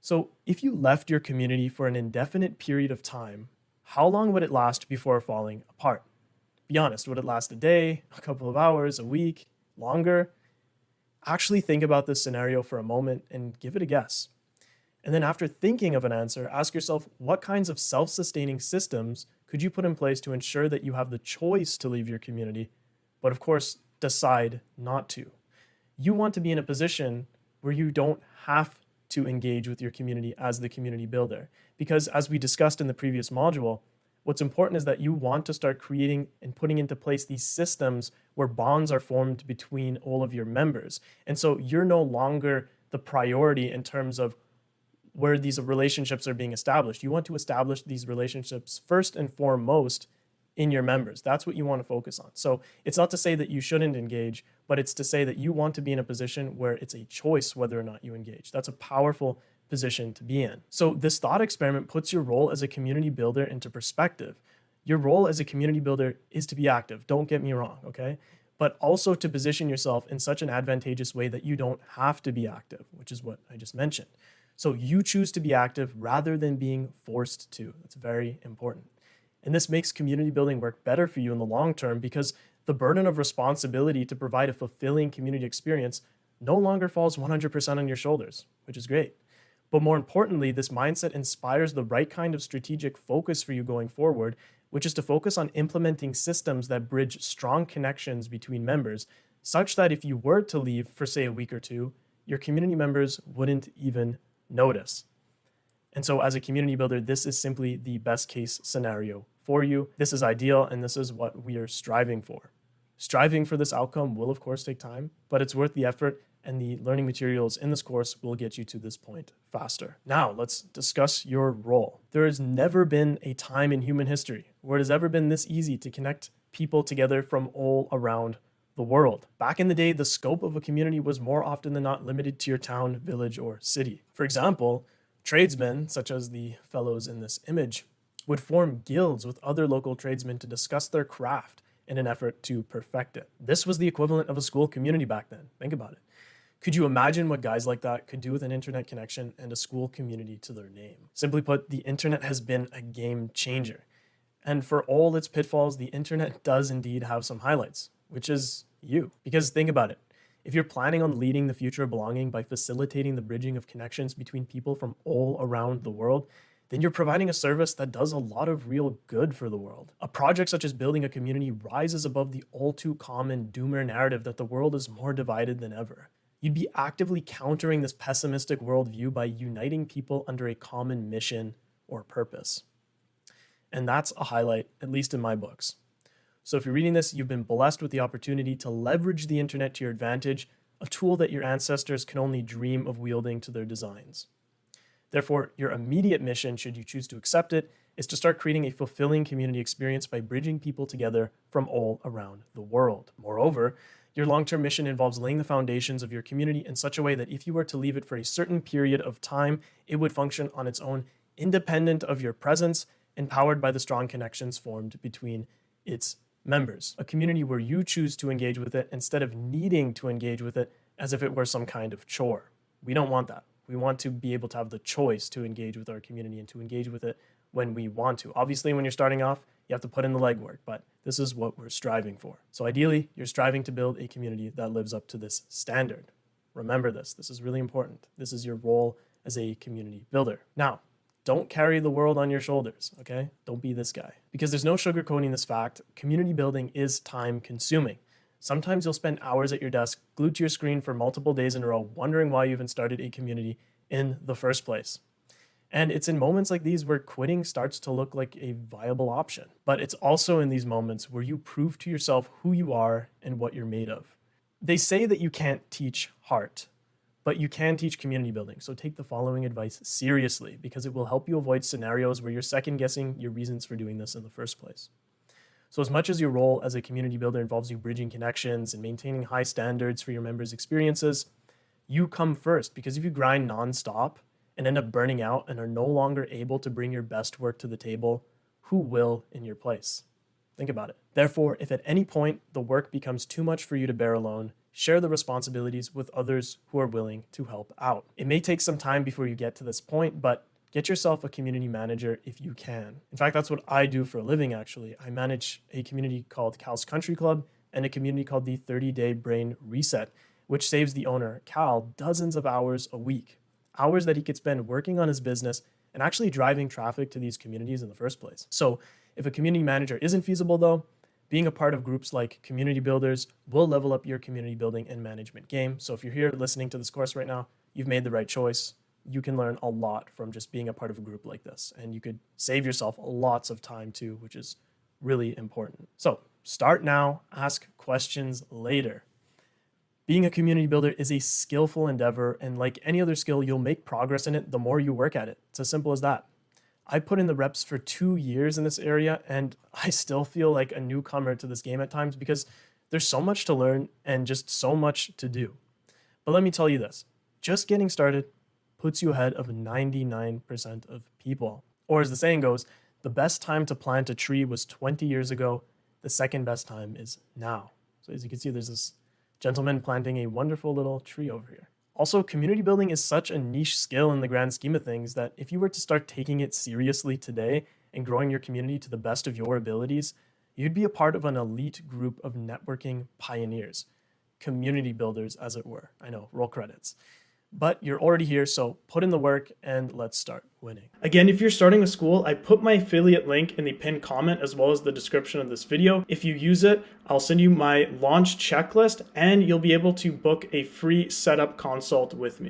So if you left your community for an indefinite period of time, how long would it last before falling apart? Be honest, would it last a day, a couple of hours, a week, longer? Actually think about this scenario for a moment and give it a guess. And then after thinking of an answer, ask yourself, what kinds of self-sustaining systems could you put in place to ensure that you have the choice to leave your community, but of course, decide not to? You want to be in a position where you don't have to engage with your community as the community builder. Because as we discussed in the previous module, what's important is that you want to start creating and putting into place these systems where bonds are formed between all of your members. And so you're no longer the priority in terms of where these relationships are being established. You want to establish these relationships first and foremost in your members. That's what you want to focus on. So it's not to say that you shouldn't engage, but it's to say that you want to be in a position where it's a choice whether or not you engage. That's a powerful position to be in. So this thought experiment puts your role as a community builder into perspective. Your role as a community builder is to be active, don't get me wrong, okay? But also to position yourself in such an advantageous way that you don't have to be active, which is what I just mentioned. So you choose to be active rather than being forced to. That's very important. And this makes community building work better for you in the long term because the burden of responsibility to provide a fulfilling community experience no longer falls 100% on your shoulders, which is great. But more importantly, this mindset inspires the right kind of strategic focus for you going forward, which is to focus on implementing systems that bridge strong connections between members, such that if you were to leave for, say, a week or two, your community members wouldn't even notice. And so as a community builder, this is simply the best case scenario for you. This is ideal, and this is what we are striving for. Striving for this outcome will, of course, take time, but it's worth the effort, and the learning materials in this course will get you to this point faster. Now, let's discuss your role. There has never been a time in human history where it has ever been this easy to connect people together from all around the world. Back in the day, the scope of a community was more often than not limited to your town, village, or city. For example, tradesmen, such as the fellows in this image, would form guilds with other local tradesmen to discuss their craft in an effort to perfect it. This was the equivalent of a school community back then. Think about it. Could you imagine what guys like that could do with an internet connection and a school community to their name? Simply put, the internet has been a game changer. And for all its pitfalls, the internet does indeed have some highlights, which is you. Because think about it. If you're planning on leading the future of belonging by facilitating the bridging of connections between people from all around the world, then you're providing a service that does a lot of real good for the world. A project such as building a community rises above the all too common doomer narrative that the world is more divided than ever. You'd be actively countering this pessimistic worldview by uniting people under a common mission or purpose. And that's a highlight, at least in my books. So if you're reading this, you've been blessed with the opportunity to leverage the internet to your advantage, a tool that your ancestors can only dream of wielding to their designs. Therefore, your immediate mission, should you choose to accept it, is to start creating a fulfilling community experience by bridging people together from all around the world. Moreover, your long-term mission involves laying the foundations of your community in such a way that if you were to leave it for a certain period of time, it would function on its own, independent of your presence, empowered by the strong connections formed between its members. A community where you choose to engage with it instead of needing to engage with it as if it were some kind of chore. We don't want that. We want to be able to have the choice to engage with our community and to engage with it when we want to. Obviously, when you're starting off, you have to put in the legwork, but this is what we're striving for. So ideally, you're striving to build a community that lives up to this standard. Remember this. This is really important. This is your role as a community builder. Now, don't carry the world on your shoulders, okay? Don't be this guy. Because there's no sugarcoating this fact, community building is time consuming. Sometimes you'll spend hours at your desk, glued to your screen for multiple days in a row, wondering why you even started a community in the first place. And it's in moments like these where quitting starts to look like a viable option. But it's also in these moments where you prove to yourself who you are and what you're made of. They say that you can't teach heart, but you can teach community building. So take the following advice seriously because it will help you avoid scenarios where you're second guessing your reasons for doing this in the first place. So as much as your role as a community builder involves you bridging connections and maintaining high standards for your members' experiences, you come first because if you grind nonstop and end up burning out and are no longer able to bring your best work to the table, who will in your place? Think about it. Therefore, if at any point the work becomes too much for you to bear alone, share the responsibilities with others who are willing to help out. It may take some time before you get to this point, but get yourself a community manager if you can. In fact, that's what I do for a living, actually. I manage a community called Cal's Country Club and a community called the 30-Day Brain Reset, which saves the owner, Cal, dozens of hours a week. Hours that he could spend working on his business and actually driving traffic to these communities in the first place. So if a community manager isn't feasible though, being a part of groups like Community Builders will level up your community building and management game. So if you're here listening to this course right now, you've made the right choice. You can learn a lot from just being a part of a group like this, and you could save yourself lots of time too, which is really important. So start now, ask questions later. Being a community builder is a skillful endeavor, and like any other skill, you'll make progress in it the more you work at it. It's as simple as that. I put in the reps for 2 years in this area, and I still feel like a newcomer to this game at times because there's so much to learn and just so much to do. But let me tell you this, just getting started puts you ahead of 99% of people. Or as the saying goes, the best time to plant a tree was 20 years ago. The second best time is now. So as you can see, there's this gentleman planting a wonderful little tree over here. Also, community building is such a niche skill in the grand scheme of things that if you were to start taking it seriously today and growing your community to the best of your abilities, you'd be a part of an elite group of networking pioneers, community builders, as it were. I know, roll credits. But you're already here, so put in the work and let's start winning. Again, if you're starting a Skool, I put my affiliate link in the pinned comment as well as the description of this video. If you use it, I'll send you my launch checklist and you'll be able to book a free setup consult with me.